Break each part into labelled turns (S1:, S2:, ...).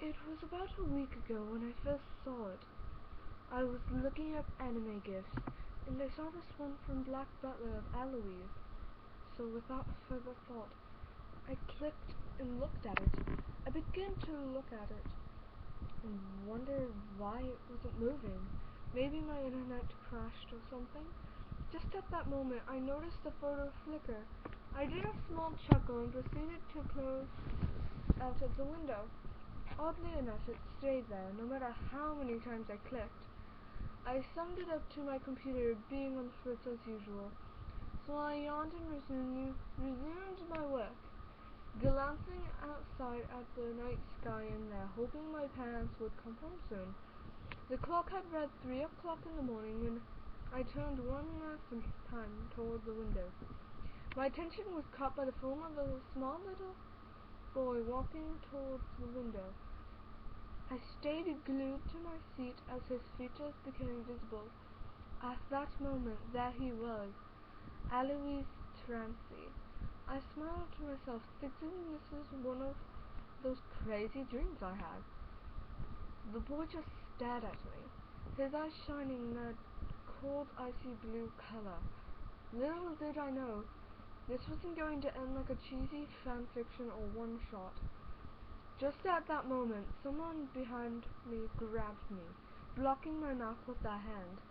S1: It was about a week ago when I first saw it. I was looking up anime GIFs, and I saw this one from Black Butler of Eloise. So without further thought, I clicked and looked at it. I began to look at it and wondered why it wasn't moving. Maybe my internet crashed or something. Just at that moment, I noticed the photo flicker. I did a small chuckle and proceeded to close out of the window. Oddly enough, it stayed there, no matter how many times I clicked. I summed it up to my computer being on the fritz as usual, so I yawned and resumed my work, glancing outside at the night sky in there, hoping my parents would come home soon. The clock had read 3 o'clock in the morning when I turned one last time toward the window. My attention was caught by the form of a small little boy walking towards the window. I stayed glued to my seat as his features became visible. At that moment, there he was, Alois Trancy. I smiled to myself, thinking this is one of those crazy dreams I had. The boy just stared at me, his eyes shining that cold, icy blue color. Little did I know, this wasn't going to end like a cheesy fanfiction or one-shot. Just at that moment, someone behind me grabbed me, blocking my mouth with their hand.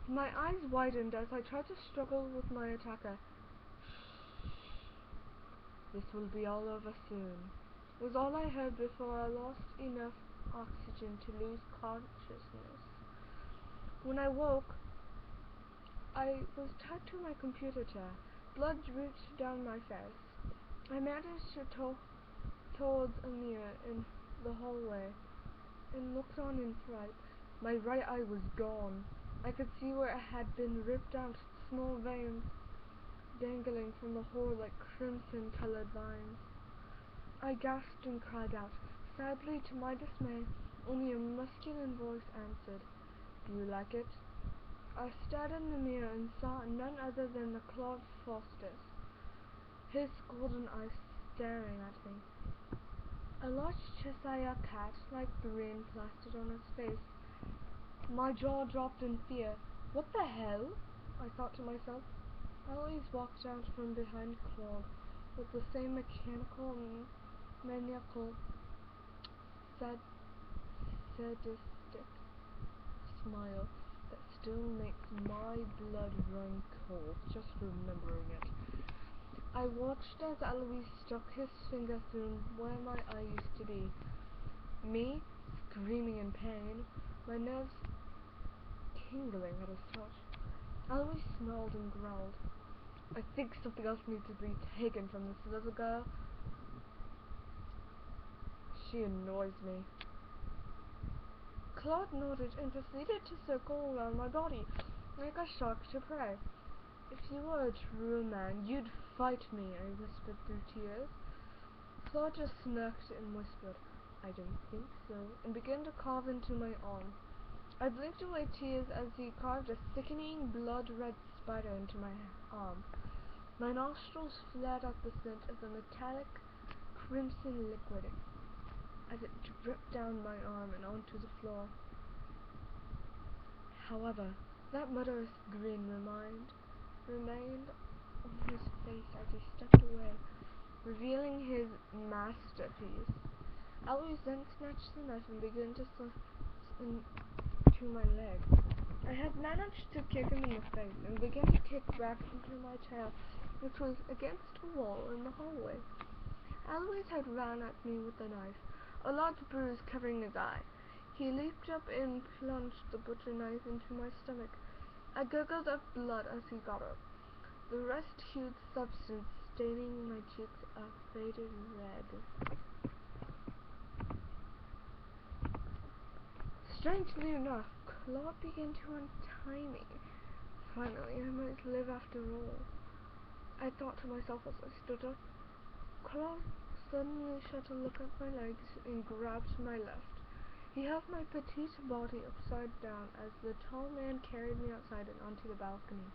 S1: My eyes widened as I tried to struggle with my attacker. "This will be all over soon," was all I heard before I lost enough oxygen to lose consciousness. When I woke, I was tied to my computer chair. Blood dripped down my face. I managed to towards a mirror in the hallway and looked on in fright. My right eye was gone. I could see where it had been ripped out, small veins dangling from the hole like crimson-colored vines. I gasped and cried out. Sadly, to my dismay, only a masculine voice answered, "Do you like it?" I stared in the mirror and saw none other than the Claude Faustus, his golden eyes staring at me. A large Cheshire cat, like green, plastered on his face. My jaw dropped in fear. What the hell? I thought to myself. Alois walked out from behind Claude with the same mechanical, maniacal, sadistic smile that still makes my blood run cold just remembering it. I watched as Alois stuck his finger through where my eye used to be. Me, screaming in pain, my nerves tingling at his touch. Alois snarled and growled. "I think something else needs to be taken from this little girl. She annoys me." Claude nodded and proceeded to circle around my body, like a shark to prey. "If you were a true man, you'd fight me," I whispered through tears. Claude just smirked and whispered, "I don't think so," and began to carve into my arm. I blinked away tears as he carved a sickening, blood-red spider into my arm. My nostrils flared out the scent of the metallic, crimson liquid as it dripped down my arm and onto the floor. However, that murderous grin remained on his face as he stepped away, revealing his masterpiece. Alois then snatched the knife and began to slice into my leg. I had managed to kick him in the face and began to kick back into my chair, which was against a wall in the hallway. Alois had ran at me with the knife, a large bruise covering his eye. He leaped up and plunged the butcher knife into my stomach. I gurgled up blood as he got up, the rust-hued substance staining my cheeks a faded red. Strangely enough, Claude began to untie me. Finally, I might live after all, I thought to myself as I stood up. Claude suddenly shot a look at my legs and grabbed my left. He held my petite body upside down as the tall man carried me outside and onto the balcony.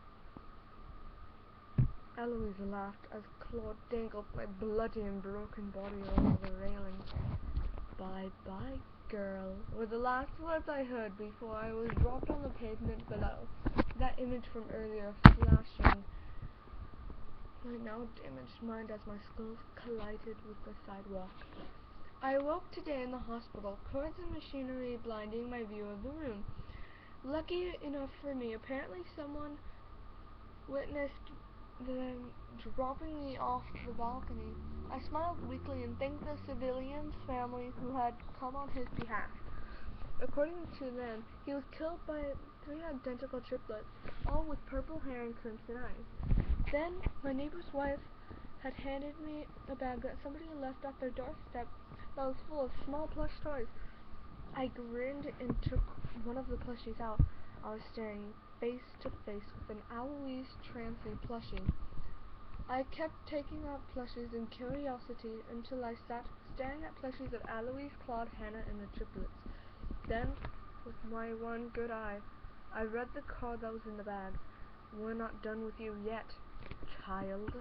S1: Eloise laughed as Claude dangled my bloody and broken body along the railing. Bye-bye, girl, were the last words I heard before I was dropped on the pavement below. That image from earlier flashing my now damaged mind as my skull collided with the sidewalk. I awoke today in the hospital, cords and machinery blinding my view of the room. Lucky enough for me, apparently someone witnessed them dropping me off the balcony. I smiled weakly and thanked the civilian's family who had come on his behalf. According to them, he was killed by 3 identical triplets, all with purple hair and crimson eyes. Then, my neighbor's wife had handed me a bag that somebody had left at their doorstep that was full of small plush toys. I grinned and took one of the plushies out. I was staring face to face with an Eloise Trancy plushie. I kept taking out plushies in curiosity until I sat staring at plushies of Eloise, Claude, Hannah, and the triplets. Then, with my one good eye, I read the card that was in the bag. We're not done with you yet, child.